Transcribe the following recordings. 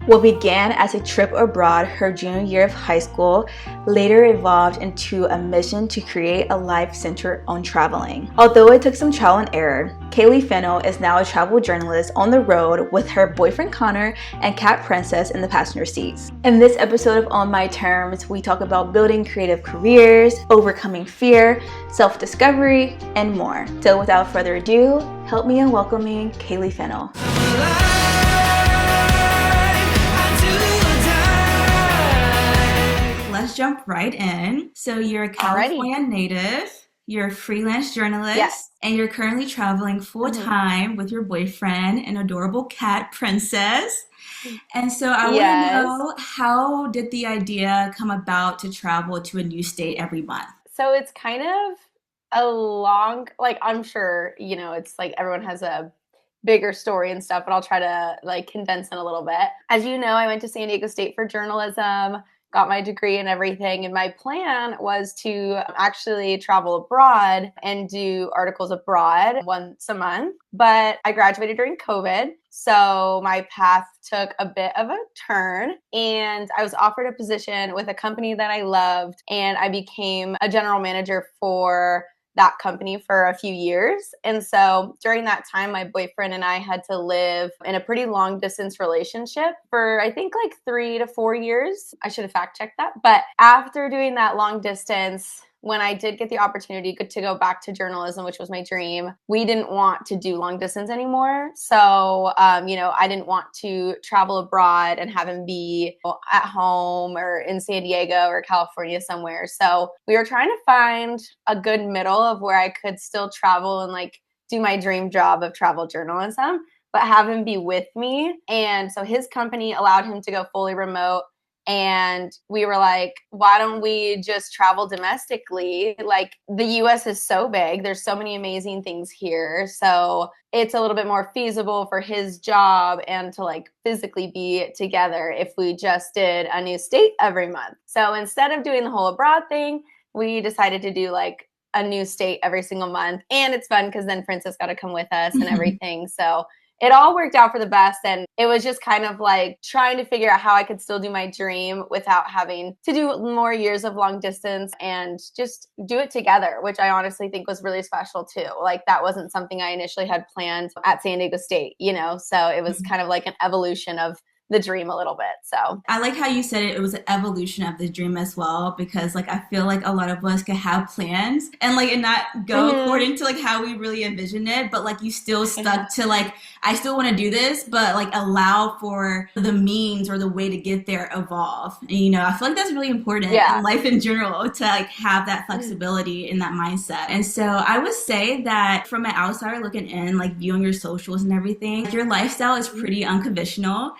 What began as a trip abroad her junior year of high school later evolved into a mission to create a life centered on traveling. Although it took some trial and error, Ceighlee Fennel is now a travel journalist on the road with her boyfriend Connor and cat Princess in the passenger seats. In this episode of On My Terms, we talk about building creative careers, overcoming fear, self-discovery, and more. So without further ado, help me in welcoming Ceighlee Fennel. Let's jump right in. So you're a California native, you're a freelance journalist, Yes. and you're currently traveling full-time with your boyfriend and adorable cat, Princess. And so I want to Yes. know, how did the idea come about to travel to a new state every month? So it's kind of a long, like, I'm sure, it's like everyone has a bigger story and stuff, but I'll try to like condense it a little bit. As you know, I went to San Diego State for journalism, got my degree and everything. And my plan was to actually travel abroad and do articles abroad once a month. But I graduated during COVID. So my path took a bit of a turn and I was offered a position with a company that I loved. And I became a general manager for that company for a few years. And so during that time, my boyfriend and I had to live in a pretty long distance relationship for I think like 3 to 4 years. I should have fact checked that. But after doing that long distance, when I did get the opportunity to go back to journalism, which was my dream, we didn't want to do long distance anymore. So, I didn't want to travel abroad and have him be at home or in San Diego or California somewhere. So we were trying to find a good middle of where I could still travel and like do my dream job of travel journalism, but have him be with me. And so his company allowed him to go fully remote. And we were like, why don't we just travel domestically? Like the US is so big. There's so many amazing things here. So it's a little bit more feasible for his job and to like physically be together if we just did a new state every month. So instead of doing the whole abroad thing, we decided to do like a new state every single month. And it's fun because then Princess got to come with us and everything. So it all worked out for the best. And it was just kind of like trying to figure out how I could still do my dream without having to do more years of long distance and just do it together, which I honestly think was really special too. Like that wasn't something I initially had planned at San Diego State, So it was kind of like an evolution of the dream a little bit. So I like how you said it was an evolution of the dream as well, because like I feel like a lot of us could have plans and like it not go according to like how we really envisioned it, but like you still stuck to like, I still want to do this, but like allow for the means or the way to get there evolve. And I feel like that's really important in life in general, to like have that flexibility in that mindset. And so I would say that from an outsider looking in, like viewing your socials and everything, your lifestyle is pretty unconventional.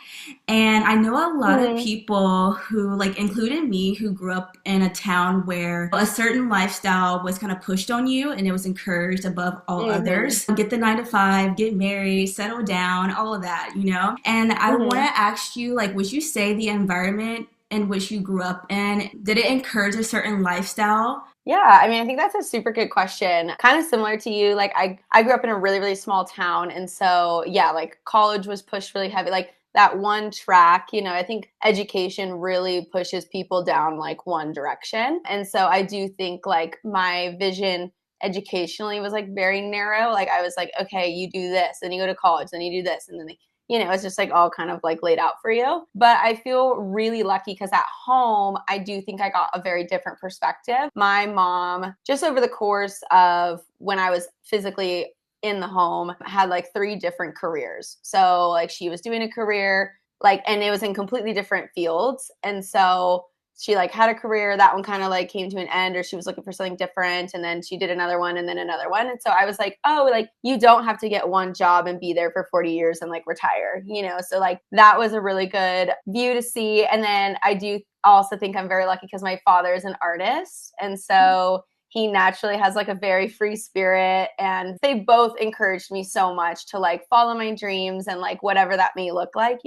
And I know a lot of people who, like, including me, who grew up in a town where a certain lifestyle was kind of pushed on you and it was encouraged above all others. Get the 9 to 5, get married, settle down, all of that, And I want to ask you, like, would you say the environment in which you grew up in, did it encourage a certain lifestyle? Yeah, I mean, I think that's a super good question. Kind of similar to you. Like I grew up in a really, really small town. And so, yeah, like college was pushed really heavy. Like that one track, I think education really pushes people down like one direction. And so I do think like my vision educationally was like very narrow. Like I was like, okay, you do this, then you go to college, then you do this, and then it's just like all kind of like laid out for you. But I feel really lucky because at home, I do think I got a very different perspective. My mom, just over the course of when I was physically in the home, had like 3 different careers. So like she was doing a career like, and it was in completely different fields. And so she like had a career, that one kind of like came to an end, or she was looking for something different, and then she did another one and then another one. And so I was like, oh, like you don't have to get one job and be there for 40 years and like retire, so like that was a really good view to see. And then I do also think I'm very lucky because my father is an artist, and so he naturally has like a very free spirit, and they both encouraged me so much to like follow my dreams and like whatever that may look like,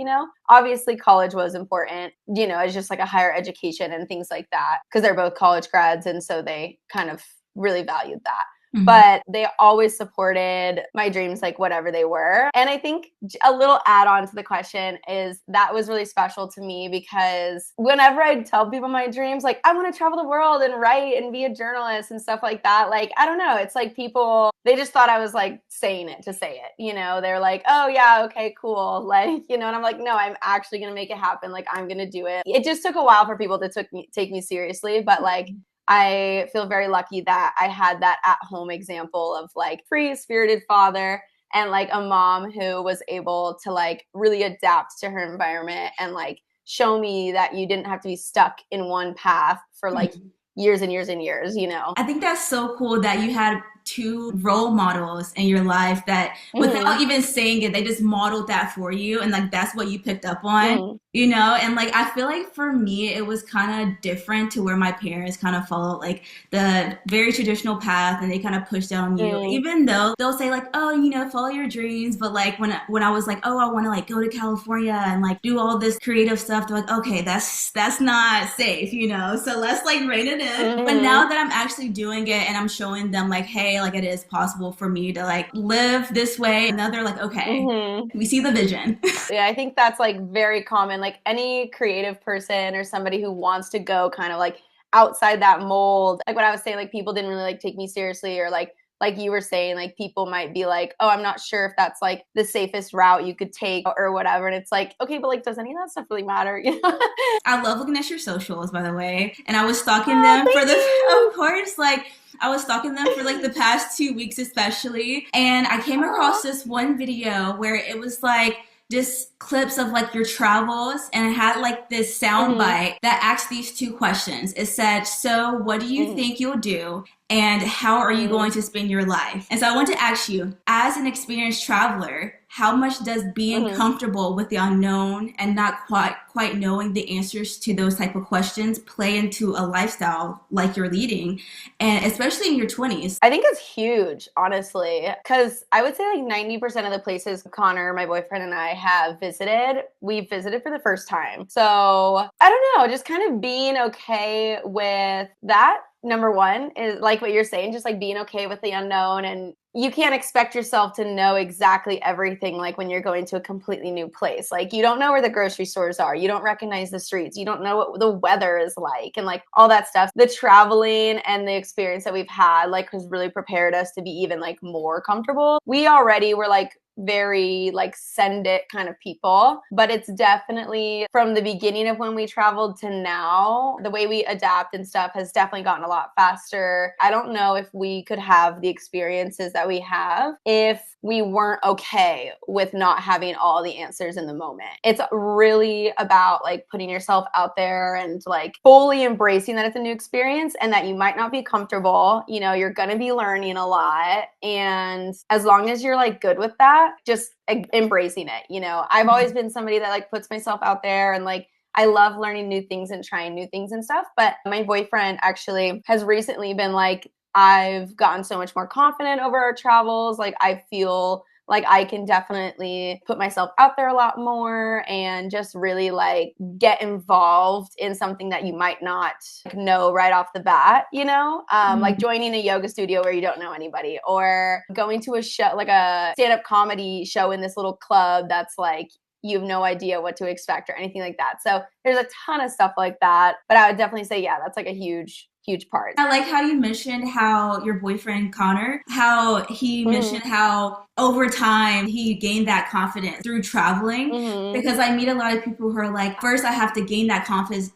Obviously college was important, it's just like a higher education and things like that because they're both college grads, and so they kind of really valued that. Mhm. but they always supported my dreams, like whatever they were. And I think a little add on to the question is that was really special to me because whenever I tell people my dreams, like I want to travel the world and write and be a journalist and stuff like that, like I don't know, it's like people, they just thought I was like saying it to say it, you know, they're like, oh yeah, okay, cool, like, you know, and I'm like, no, I'm actually gonna make it happen, like I'm gonna do it. It just took a while for people to take me seriously, but like I feel very lucky that I had that at home example of like free spirited father and like a mom who was able to like really adapt to her environment and like show me that you didn't have to be stuck in one path for like years and years and years, you know? I think that's so cool that you had two role models in your life that without Mm-hmm. even saying it, they just modeled that for you. And like, that's what you picked up on, Mm-hmm. you know? And like, I feel like for me, it was kind of different to where my parents kind of followed like the very traditional path and they kind of pushed down on you, Mm-hmm. even though they'll say like, oh, you know, follow your dreams. But like, when I was like, oh, I want to like go to California and like do all this creative stuff, they're like, okay, that's not safe, you know? So let's like rein it in. But Mm-hmm. now that I'm actually doing it and I'm showing them like, hey, like it is possible for me to like live this way. And now they're like, okay, Mm-hmm. we see the vision. Yeah, I think that's like very common. Like any creative person or somebody who wants to go kind of like outside that mold. Like what I was saying, like people didn't really like take me seriously or like you were saying, like people might be like, oh, I'm not sure if that's like the safest route you could take or whatever. And it's like, okay, but like, does any of that stuff really matter? You know? I love looking at your socials, by the way. And I was stalking Oh, them for thank the, you. of course, like I was stalking them for like the past 2 weeks, especially. And I came across Oh. this one video where it was like just clips of like your travels and it had like this sound Mm-hmm. bite that asked these two questions. It said, so what do you think you'll do? And how are you Mm-hmm. going to spend your life? And so I want to ask you, as an experienced traveler, how much does being Mm-hmm. comfortable with the unknown and not quite knowing the answers to those type of questions play into a lifestyle like you're leading, and especially in your 20s? I think it's huge, honestly, because I would say like 90% of the places Connor, my boyfriend, and I have visited, we've visited for the first time. So I don't know, just kind of being okay with that. Number one is like what you're saying, just like being okay with the unknown. And you can't expect yourself to know exactly everything like when you're going to a completely new place. Like you don't know where the grocery stores are, you don't recognize the streets, you don't know what the weather is like and like all that stuff. The traveling and the experience that we've had like has really prepared us to be even like more comfortable. We already were like very like send it kind of people, but it's definitely from the beginning of when we traveled to now, the way we adapt and stuff has definitely gotten a lot faster. I don't know if we could have the experiences that we have if we weren't okay with not having all the answers in the moment. It's really about like putting yourself out there and like fully embracing that it's a new experience and that you might not be comfortable. You know, you're going to be learning a lot. And as long as you're like good with that, just embracing it. You know, I've always been somebody that like puts myself out there and like I love learning new things and trying new things and stuff. But my boyfriend actually has recently been like, I've gotten so much more confident over our travels. Like, I feel like I can definitely put myself out there a lot more and just really like get involved in something that you might not know right off the bat, you know, like joining a yoga studio where you don't know anybody or going to a show, like a stand-up comedy show in this little club that's like, you have no idea what to expect or anything like that. So there's a ton of stuff like that. But I would definitely say, yeah, that's like a huge part. I like how you mentioned how your boyfriend Connor, how he Mm-hmm. mentioned how over time he gained that confidence through traveling. Mm-hmm. Because I meet a lot of people who are like, first I have to gain that confidence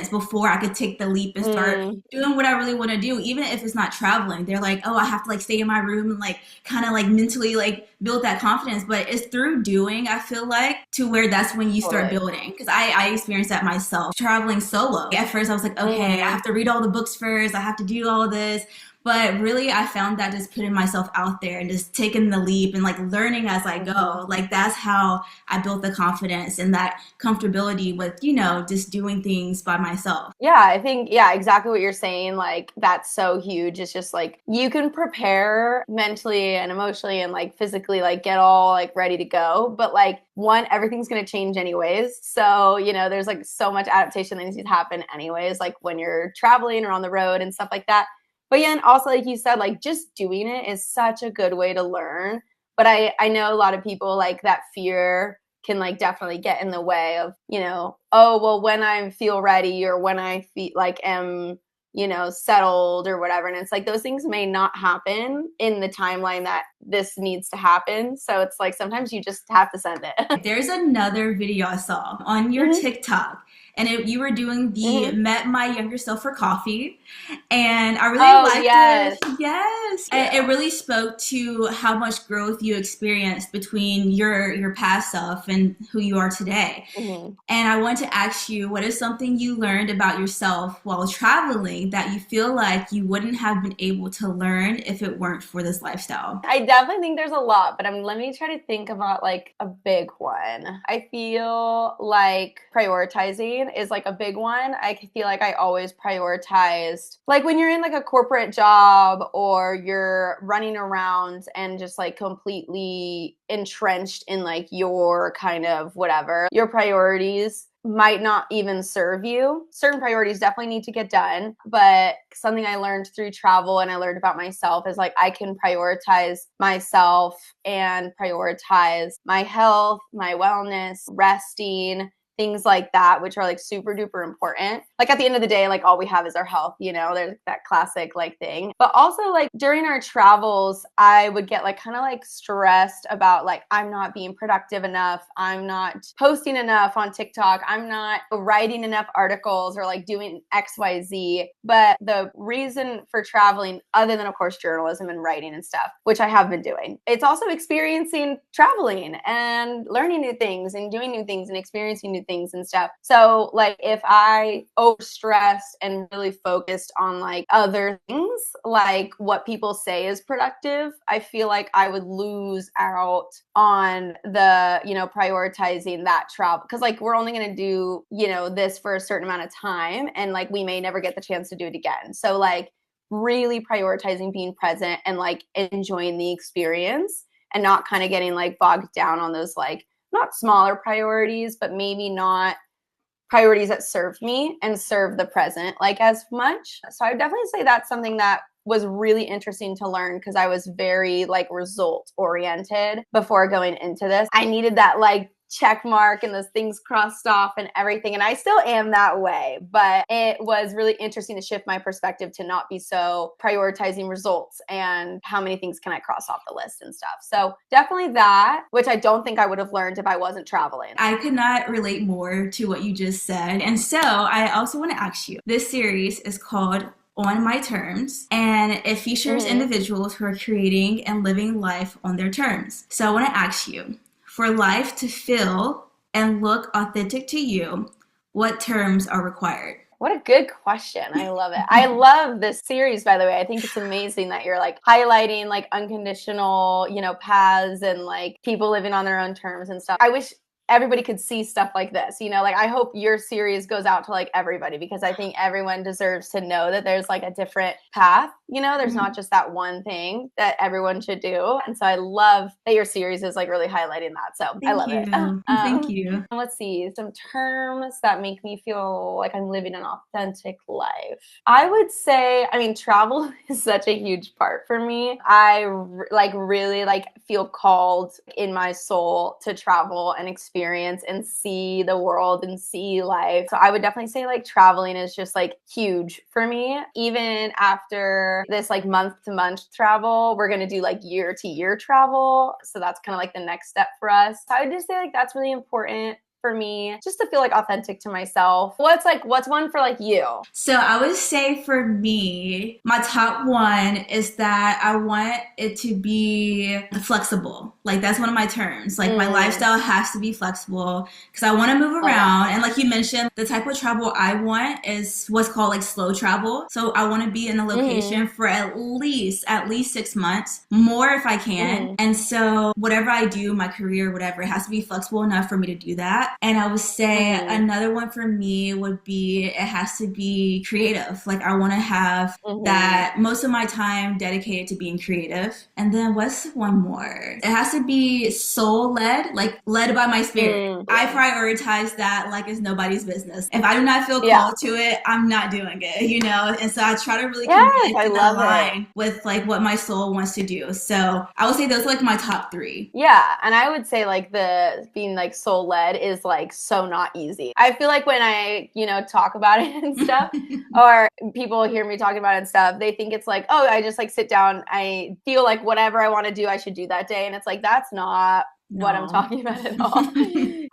before I could take the leap and start Mm-hmm. doing what I really want to do, even if it's not traveling. They're like, oh, I have to like stay in my room and like kind of like mentally like build that confidence. But it's through doing, I feel like, to where that's when you start Totally. building. Because I experienced that myself traveling solo. At first, I was like, okay, I Mm-hmm. have to read all the books first, I have to do all of this. But really, I found that just putting myself out there and just taking the leap and like learning as I Mm-hmm. go, like that's how I built the confidence and that comfortability with, you know, just doing things by myself. Yeah, I think, yeah, exactly what you're saying. Like, that's so huge. It's just like you can prepare mentally and emotionally and like physically, like get all like ready to go. But like, one, everything's going to change anyways. So, you know, there's like so much adaptation that needs to happen anyways, like when you're traveling or on the road and stuff like that. But yeah, and also like you said, like just doing it is such a good way to learn. But I know a lot of people like that fear can like definitely get in the way of, oh, well, when I feel ready or when I feel like am, settled or whatever. And it's like those things may not happen in the timeline that this needs to happen. So it's like sometimes you just have to send it. There's another video I saw on your Mm-hmm. TikTok, and you were doing the Mm-hmm. met my younger self for coffee, and I really Oh, liked yes. it. Yes, and Yeah. it really spoke to how much growth you experienced between your past self and who you are today. Mm-hmm. And I want to ask you, what is something you learned about yourself while traveling that you feel like you wouldn't have been able to learn if it weren't for this lifestyle? I definitely think there's a lot, but let me try to think about like a big one. I feel like prioritizing is like a big one. I feel like I always prioritized, like when you're in like a corporate job or you're running around and just like completely entrenched in like your kind of whatever, your priorities might not even serve you. Certain priorities definitely need to get done, but something I learned through travel and I learned about myself is like I can prioritize myself and prioritize my health, my wellness, resting, things like that, which are like super duper important. Like at the end of the day, like all we have is our health, there's that classic like thing. But also like during our travels, I would get like kind of like stressed about like I'm not being productive enough. I'm not posting enough on TikTok. I'm not writing enough articles or like doing XYZ. But the reason for traveling, other than of course journalism and writing and stuff, which I have been doing, it's also experiencing traveling and learning new things and doing new things and experiencing new things and stuff. So like if I overstressed and really focused on like other things, like what people say is productive, I feel like I would lose out on the, prioritizing that travel. Cause like we're only going to do, this for a certain amount of time. And like we may never get the chance to do it again. So like really prioritizing being present and like enjoying the experience and not kind of getting like bogged down on those like not smaller priorities, but maybe not priorities that serve me and serve the present like as much. So I would definitely say that's something that was really interesting to learn because I was very like result oriented before going into this. I needed that like check mark and those things crossed off and everything. And I still am that way, but it was really interesting to shift my perspective to not be so prioritizing results and how many things can I cross off the list and stuff. So definitely that, which I don't think I would have learned if I wasn't traveling. I could not relate more to what you just said. And so I also want to ask you, this series is called On My Terms, and it features individuals who are creating and living life on their terms. So I want to ask you, for life to feel and look authentic to you, what terms are required? What a good question. I love it. I love this series, by the way. I think it's amazing that you're like highlighting like unconditional, paths and like people living on their own terms and stuff. I wish everybody could see stuff like this, like I hope your series goes out to like everybody because I think everyone deserves to know that there's like a different path, there's not just that one thing that everyone should do. And so I love that your series is like really highlighting that. So I love it. Thank you. Let's see some terms that make me feel like I'm living an authentic life. I would say, travel is such a huge part for me. I really like feel called in my soul to travel and experience and see the world and see life. So I would definitely say like traveling is just like huge for me. Even after this like month to month travel, we're going to do like year to year travel. So that's kind of like the next step for us. So I would just say like that's really important for me, just to feel like authentic to myself. What's one for like you? So I would say for me, my top one is that I want it to be flexible. Like that's one of my terms. Like my lifestyle has to be flexible because I want to move around. And like you mentioned, the type of travel I want is what's called like slow travel. So I want to be in a location for at least 6 months, more if I can. And so whatever I do, my career, whatever, it has to be flexible enough for me to do that. that. And I would say another one for me would be, it has to be creative. Like I want to have that most of my time dedicated to being creative. And then what's one more? It has to be soul led, like led by my spirit. I prioritize that like it's nobody's business. If I do not feel called to it, I'm not doing it, you know? And so I try to really connect and align with like what my soul wants to do. So I would say those are like my top 3. Yeah. And I would say like the being like soul led is like so not easy. I feel like when I, you know, talk about it and stuff, or people hear me talking about it and stuff, they think it's like, oh, I just like sit down. I feel like whatever I want to do, I should do that day. And it's like, that's not what I'm talking about at all.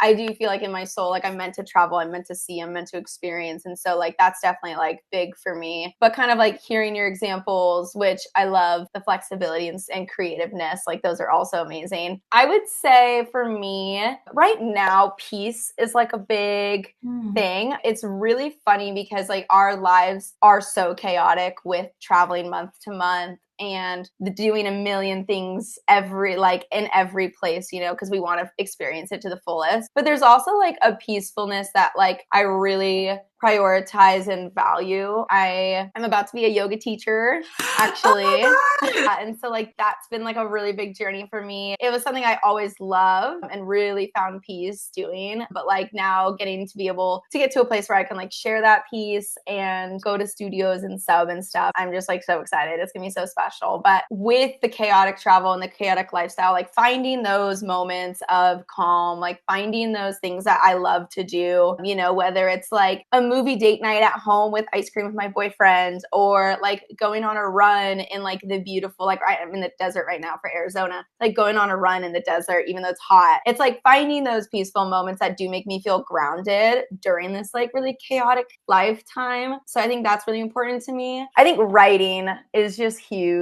I do feel like in my soul, like I'm meant to travel, I'm meant to see, I'm meant to experience. And so like, that's definitely like big for me, but kind of like hearing your examples, which I love the flexibility and creativeness. Like those are also amazing. I would say for me right now, peace is like a big thing. It's really funny because like our lives are so chaotic with traveling month to month and doing a million things in every place, you know, because we want to experience it to the fullest. But there's also like a peacefulness that like I really prioritize and value. I am about to be a yoga teacher, actually. Oh and so like that's been like a really big journey for me. It was something I always loved and really found peace doing. But like now getting to be able to get to a place where I can like share that peace and go to studios and sub and stuff. I'm just like so excited. It's gonna be so special. But with the chaotic travel and the chaotic lifestyle, like finding those moments of calm, like finding those things that I love to do, you know, whether it's like a movie date night at home with ice cream with my boyfriend, or like going on a run in like the beautiful, like I'm in the desert right now for Arizona, like going on a run in the desert, even though it's hot. It's like finding those peaceful moments that do make me feel grounded during this like really chaotic lifetime. So I think that's really important to me. I think writing is just huge.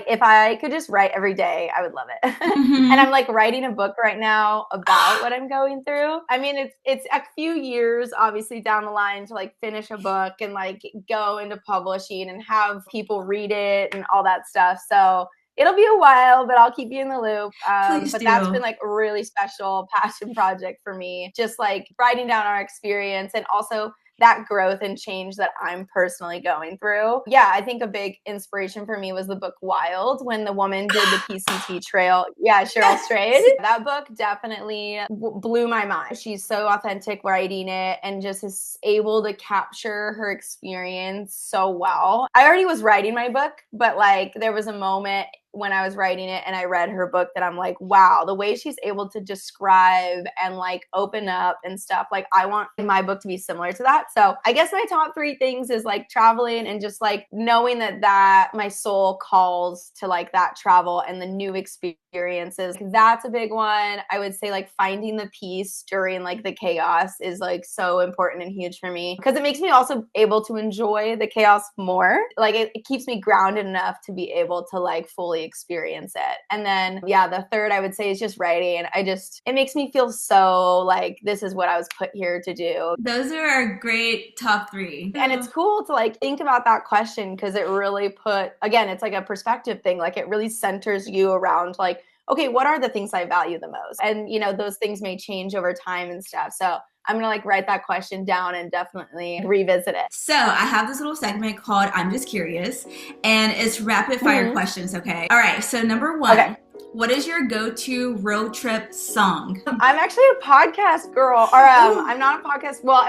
If I could just write every day, I would love it. And I'm like writing a book right now about what I'm going through. I mean, it's a few years obviously down the line to like finish a book and like go into publishing and have people read it and all that stuff. So it'll be a while, but I'll keep you in the loop. But that's been like a really special passion project for me. Just like writing down our experience and also that growth and change that I'm personally going through. Yeah, I think a big inspiration for me was the book Wild, when the woman did the PCT trail. Yeah, Cheryl Strayed. That book definitely blew my mind. She's so authentic writing it and just is able to capture her experience so well. I already was writing my book, but like there was a moment when I was writing it and I read her book that I'm like, wow, the way she's able to describe and like open up and stuff. Like I want my book to be similar to that. So I guess my top 3 things is like traveling and just like knowing that my soul calls to like that travel and the new experiences. That's a big one. I would say like finding the peace during like the chaos is like so important and huge for me because it makes me also able to enjoy the chaos more. Like it keeps me grounded enough to be able to like fully experience it. And then, yeah, the third I would say is just writing. It makes me feel so like this is what I was put here to do. Those are our great top 3. And it's cool to like think about that question because it really again, it's like a perspective thing. Like it really centers you around like, okay, what are the things I value the most? And, you know, those things may change over time and stuff. So I'm going to like write that question down and definitely revisit it. So I have this little segment called I'm Just Curious, and it's rapid fire questions, okay? All right, so number 1. Okay. What is your go-to road trip song? I'm actually a podcast girl. Or I'm not a podcast. Well,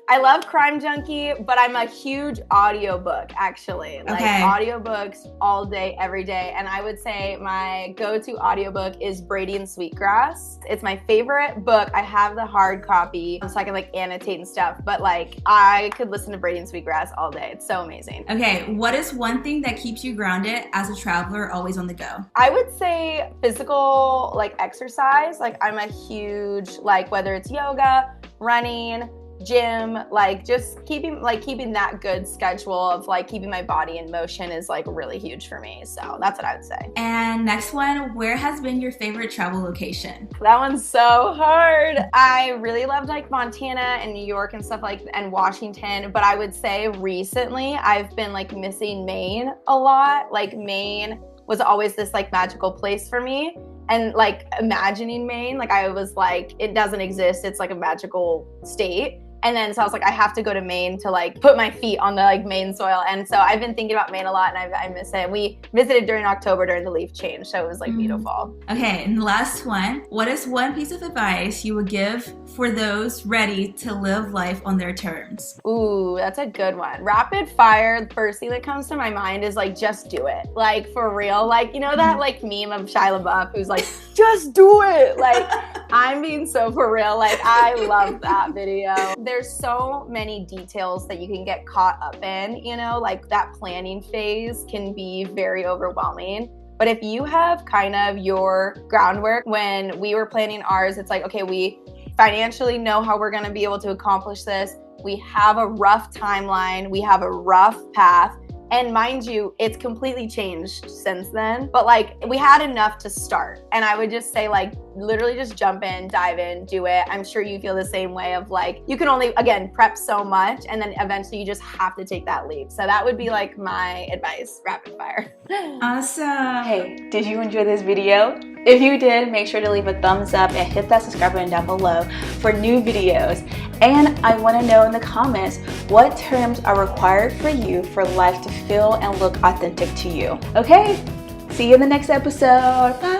I love Crime Junkie, but I'm a huge audiobook, actually. Like audiobooks all day, every day. And I would say my go-to audiobook is Brady and Sweetgrass. It's my favorite book. I have the hard copy so I can like annotate and stuff. But like I could listen to Brady and Sweetgrass all day. It's so amazing. Okay, what is one thing that keeps you grounded as a traveler, always on the go? I would say physical like exercise. Like I'm a huge, like whether it's yoga, running, gym, like just keeping that good schedule of like keeping my body in motion is like really huge for me. So that's what I would say. And next one, where has been your favorite travel location? That one's so hard. I really loved like Montana and New York and stuff and Washington, but I would say recently I've been like missing Maine a lot. Like Maine was always this like magical place for me. and like imagining Maine. Like I was like, it doesn't exist. It's like a magical state. And then so I was like, I have to go to Maine to like put my feet on the like Maine soil. And so I've been thinking about Maine a lot, and I miss it. We visited during October during the leaf change, so it was like beautiful. Okay, and the last one. What is one piece of advice you would give for those ready to live life on their terms? Ooh, that's a good one. Rapid fire, the first thing that comes to my mind is like, just do it. Like for real. Like, you know that like meme of Shia LaBeouf who's like, just do it. Like I'm being so for real. Like I love that video. There's so many details that you can get caught up in, you know, like that planning phase can be very overwhelming. But if you have kind of your groundwork, when we were planning ours, it's like, okay, we financially know how we're going to be able to accomplish this. We have a rough timeline. We have a rough path. And mind you, it's completely changed since then. But like we had enough to start. And I would just say like, literally just jump in, dive in, do it. I'm sure you feel the same way of like, you can only, again, prep so much. And then eventually you just have to take that leap. So that would be like my advice, rapid fire. Awesome. Hey, did you enjoy this video? If you did, make sure to leave a thumbs up and hit that subscribe button down below for new videos. And I want to know in the comments what terms are required for you for life to feel and look authentic to you. Okay, see you in the next episode. Bye.